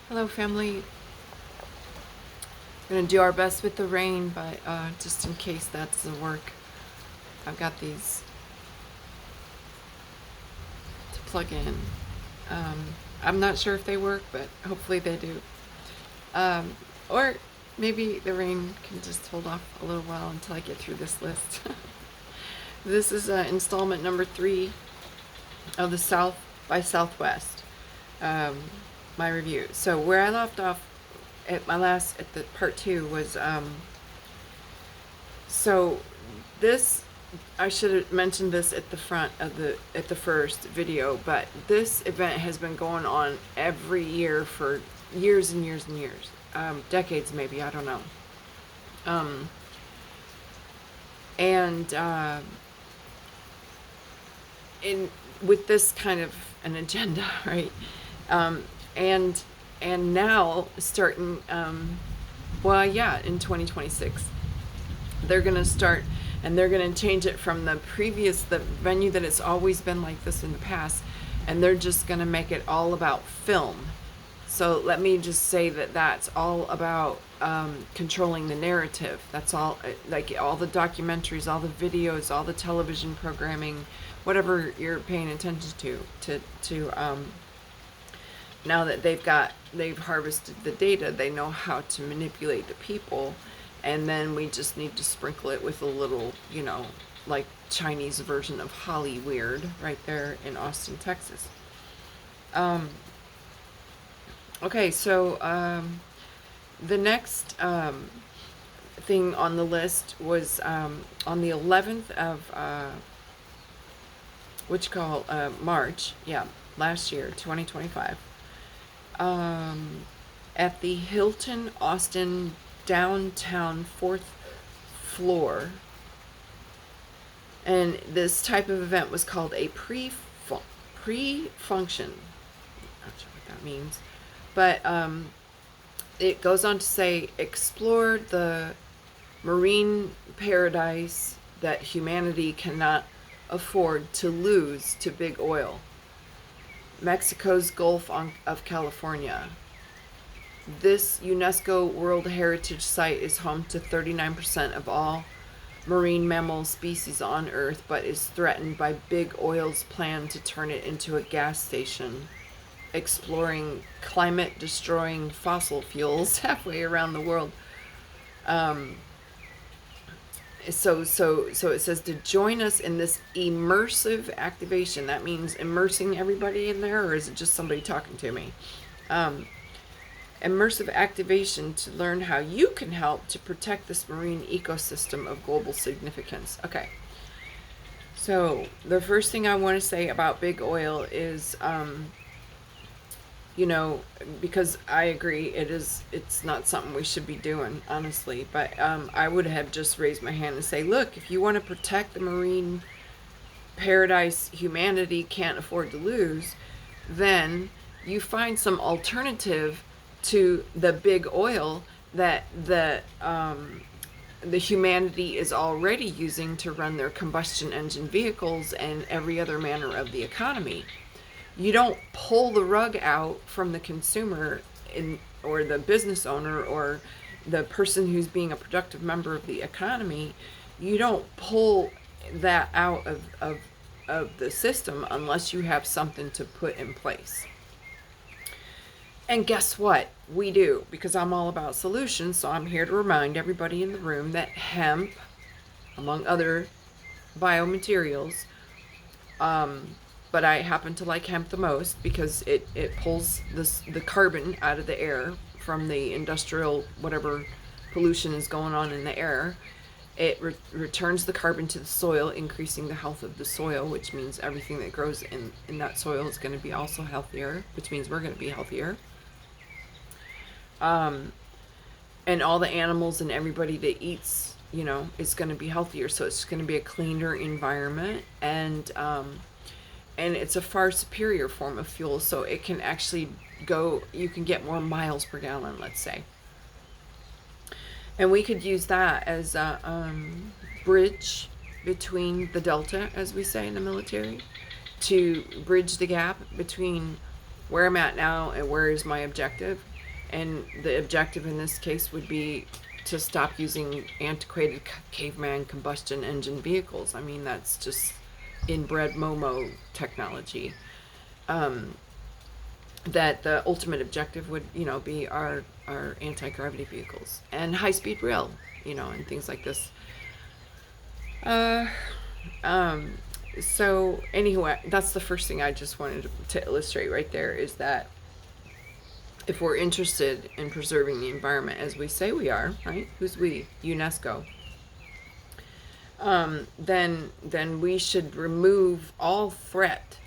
Hello, family. We're going to do our best with the rain, but just in case that doesn't work, I've got these to plug in. I'm not sure if they work, but hopefully they do. Or maybe the rain can just hold off a little while until I get through this list. This is installment number 3 of the South by Southwest, my review. So where I left off at the part 2 was, so this, I should have mentioned this at the front of at the first video, but this event has been going on every year for years and years and years, decades maybe, I don't know. With this kind of an agenda, right? And now starting, in 2026, they're gonna start, and they're gonna change it from the venue that it's always been like this in the past, and they're just gonna make it all about film. So let me just say that that's all about controlling the narrative. That's all, like all the documentaries, all the videos, all the television programming, whatever you're paying attention to now that they've harvested the data, they know how to manipulate the people, and then we just need to sprinkle it with a little, like Chinese version of Hollyweird right there in Austin, Texas. Okay, so the next thing on the list was on the 11th of March, last year, 2025, at the Hilton Austin downtown 4th floor. And this type of event was called a pre-function. Not sure what that means. But it goes on to say, explore the marine paradise that humanity cannot afford to lose to big oil. Mexico's Gulf of California. This UNESCO World Heritage Site is home to 39% of all marine mammal species on Earth, but is threatened by big oil's plan to turn it into a gas station, exploring climate-destroying fossil fuels halfway around the world. So it says to join us in this immersive activation. That means immersing everybody in there, or is it just somebody talking to me? Immersive activation to learn how you can help to protect this marine ecosystem of global significance. Okay. So the first thing I want to say about big oil is, because I agree it's not something we should be doing, honestly, but I would have just raised my hand and say, look, if you want to protect the marine paradise humanity can't afford to lose, then you find some alternative to the big oil that the humanity is already using to run their combustion engine vehicles and every other manner of the economy. You don't pull the rug out from the consumer or the business owner or the person who's being a productive member of the economy. You don't pull that out of the system unless you have something to put in place. And guess what? We do, because I'm all about solutions. So I'm here to remind everybody in the room that hemp, among other biomaterials, but I happen to like hemp the most because it pulls the carbon out of the air from the industrial, whatever pollution is going on in the air. It returns the carbon to the soil, increasing the health of the soil, which means everything that grows in that soil is going to be also healthier, which means we're going to be healthier. And all the animals and everybody that eats, is going to be healthier. So it's going to be a cleaner environment, and it's a far superior form of fuel, so it can actually you can get more miles per gallon, let's say. And we could use that as a bridge between the delta, as we say in the military, to bridge the gap between where I'm at now and where is my objective. And the objective in this case would be to stop using antiquated caveman combustion engine vehicles. I mean, that's just inbred Momo technology. That the ultimate objective would, be our anti-gravity vehicles and high-speed rail, and things like this. So anyway, that's the first thing I just wanted to illustrate right there, is that if we're interested in preserving the environment as we say we are, right? Who's we? UNESCO. Then we should remove all threat,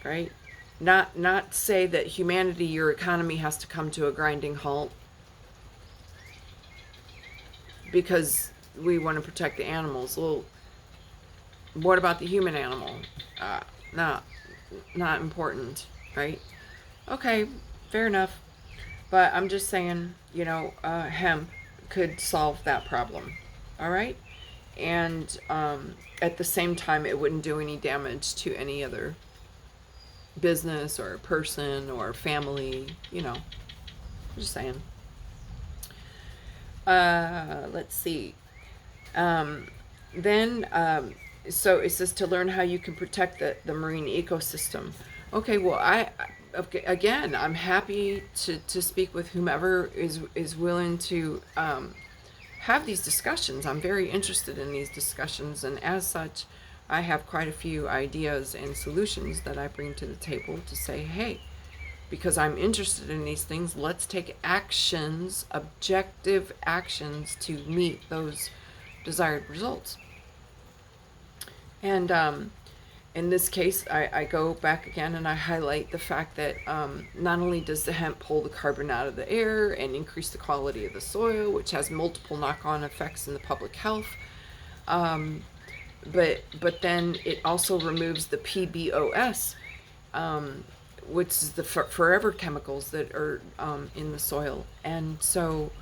right? Not say that humanity, your economy has to come to a grinding halt because we want to protect the animals. Well, what about the human animal? Not important, right? Okay, fair enough. But I'm just saying, hemp could solve that problem. All right? And at the same time, it wouldn't do any damage to any other business or person or family, just saying. Let's see. So it says to learn how you can protect the marine ecosystem. Okay, well, again, I'm happy to speak with whomever is willing to have these discussions. I'm very interested in these discussions, and as such, I have quite a few ideas and solutions that I bring to the table to say, hey, because I'm interested in these things, let's take actions, objective actions, to meet those desired results. And in this case, I go back again and I highlight the fact that not only does the hemp pull the carbon out of the air and increase the quality of the soil, which has multiple knock-on effects in the public health, but then it also removes the PBOS, which is the forever chemicals that are in the soil. And so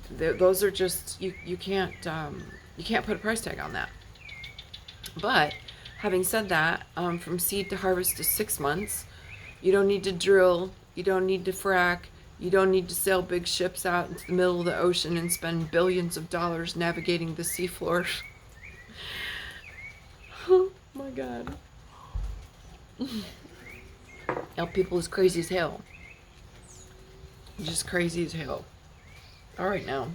those are just, you can't put a price tag on that. But having said that, from seed to harvest is 6 months. You don't need to drill, you don't need to frack, you don't need to sail big ships out into the middle of the ocean and spend billions of dollars navigating the seafloor. Oh my God. Now people is crazy as hell. Just crazy as hell. All right now.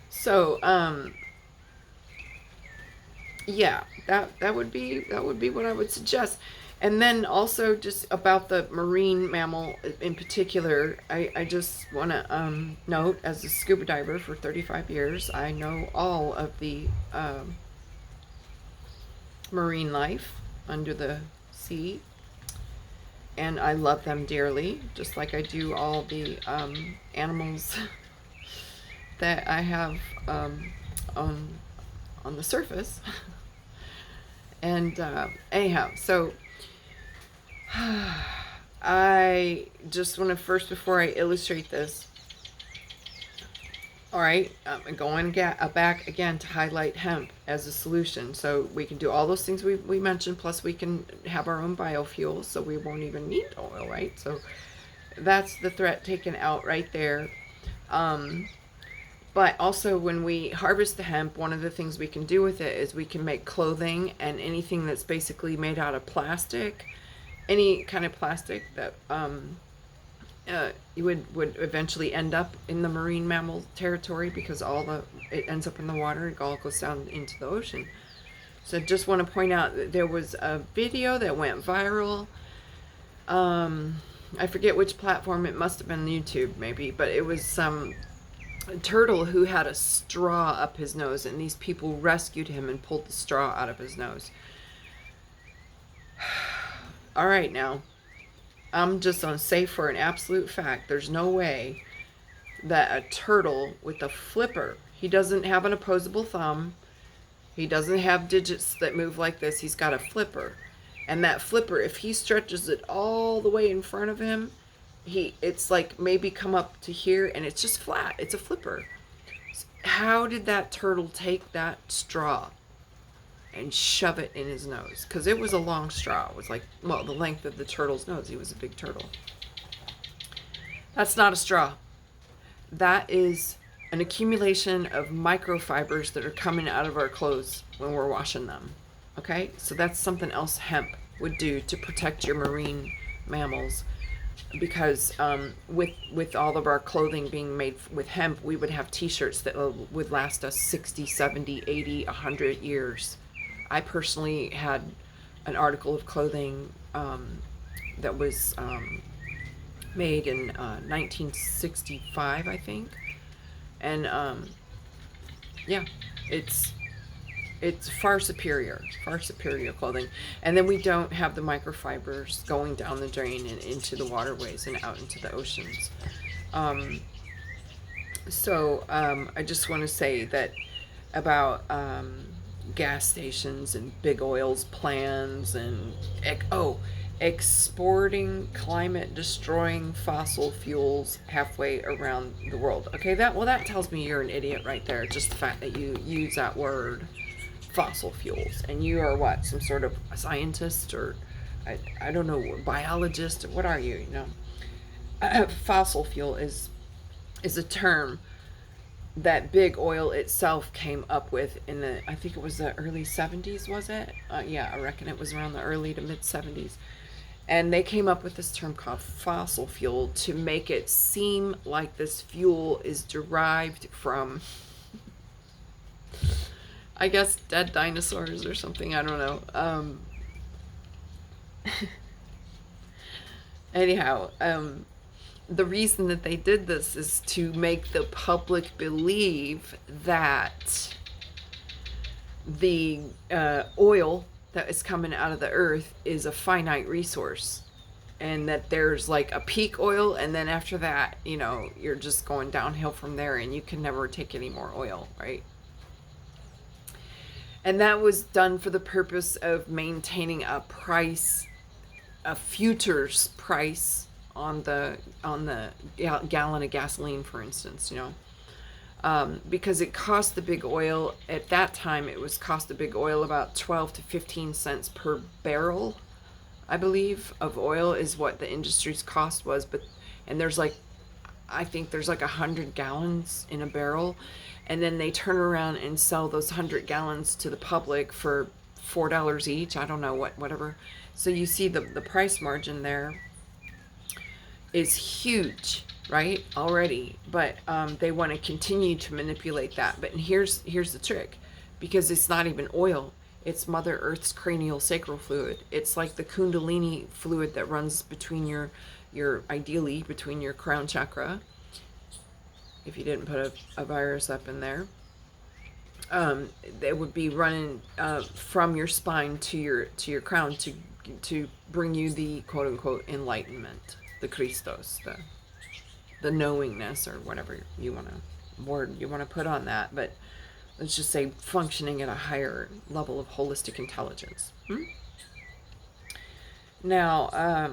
So, yeah, that would be what I would suggest. And then also just about the marine mammal in particular, I just want to note, as a scuba diver for 35 years, I know all of the marine life under the sea, and I love them dearly, just like I do all the animals that I have on the surface. And anyhow, so I just want to first, before I illustrate this, all right, I'm going back again to highlight hemp as a solution. So we can do all those things we mentioned, plus we can have our own biofuels, so we won't even need oil, right? So that's the threat taken out right there. But also, when we harvest the hemp, one of the things we can do with it is we can make clothing and anything that's basically made out of plastic, any kind of plastic that you would eventually end up in the marine mammal territory, because it ends up in the water, it all goes down into the ocean. So just want to point out that there was a video that went viral. I forget which platform, it must have been YouTube maybe, but it was some turtle who had a straw up his nose, and these people rescued him and pulled the straw out of his nose. All right, now I'm just going to say for an absolute fact, there's no way that a turtle with a flipper, he doesn't have an opposable thumb, he doesn't have digits that move like this, he's got a flipper. And that flipper, if he stretches it all the way in front of him, it's like maybe come up to here, and it's just flat. It's a flipper. How did that turtle take that straw and shove it in his nose? Because it was a long straw. It was like, well, the length of the turtle's nose. He was a big turtle. That's not a straw. That is an accumulation of microfibers that are coming out of our clothes when we're washing them. Okay? So that's something else hemp would do to protect your marine mammals. Because with all of our clothing being made with hemp, we would have t-shirts that would last us 60, 70, 80, 100 years. I personally had an article of clothing that was made in 1965, I think. And yeah, it's far superior clothing. And then we don't have the microfibers going down the drain and into the waterways and out into the oceans. I just want to say that about gas stations and big oil's plans and exporting climate destroying fossil fuels halfway around the world. Okay, that tells me you're an idiot right there. Just the fact that you use that word, fossil fuels, and you are what, some sort of a scientist, or I don't know, biologist, what are you? Fossil fuel is a term that big oil itself came up with in the, I think it was the early 70s, was it? Yeah, I reckon it was around the early to mid 70s. And they came up with this term called fossil fuel to make it seem like this fuel is derived from, I guess, dead dinosaurs or something. I don't know. Anyhow, the reason that they did this is to make the public believe that the oil that is coming out of the earth is a finite resource, and that there's like a peak oil, and then after that, you're just going downhill from there, and you can never take any more oil, right? And that was done for the purpose of maintaining a price, a futures price on the gallon of gasoline, for instance, because it cost the big oil at that time. It was cost the big oil about 12 to 15 cents per barrel, I believe, of oil is what the industry's cost was. And there's like, I think there's like 100 gallons in a barrel, and then they turn around and sell those 100 gallons to the public for $4 each. I don't know, whatever. So you see the price margin there is huge, right, already. But they want to continue to manipulate that. But here's the trick, because it's not even oil. It's Mother Earth's cranial sacral fluid. It's like the kundalini fluid that runs between your ideally between your crown chakra, if you didn't put a virus up in there. It would be running from your spine to your crown to bring you the quote unquote enlightenment, the Christos, the knowingness, or whatever you want to put on that. But let's just say functioning at a higher level of holistic intelligence. Now,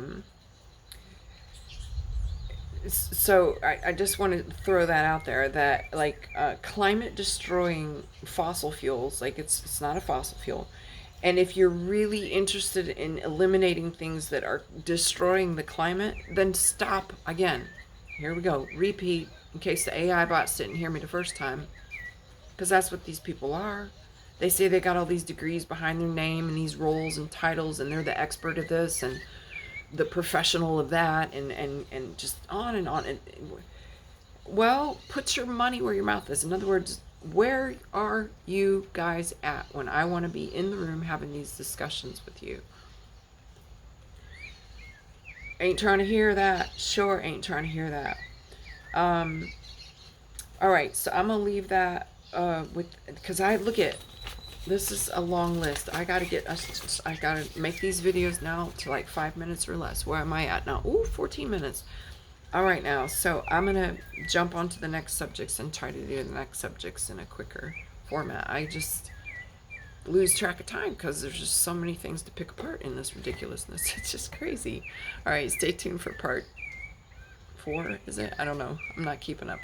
so I just want to throw that out there, that like climate destroying fossil fuels, like it's not a fossil fuel. And if you're really interested in eliminating things that are destroying the climate, then stop. Again, here we go, repeat, in case the AI bots didn't hear me the first time, because that's what these people are. They say they got all these degrees behind their name and these roles and titles, and they're the expert of this and the professional of that, and just on and on. Well, put your money where your mouth is. In other words, where are you guys at when I want to be in the room having these discussions with you? Ain't trying to hear that. Sure ain't trying to hear that. All right, so I'm gonna leave that because I look at this is a long list. I gotta make these videos now to like 5 minutes or less. Where am I at now? Ooh, 14 minutes. All right, now, so I'm gonna jump on to the next subjects and try to do the next subjects in a quicker format. I just lose track of time because there's just so many things to pick apart in this ridiculousness. It's just crazy. All right, stay tuned for part 4, is it? I don't know. I'm not keeping up.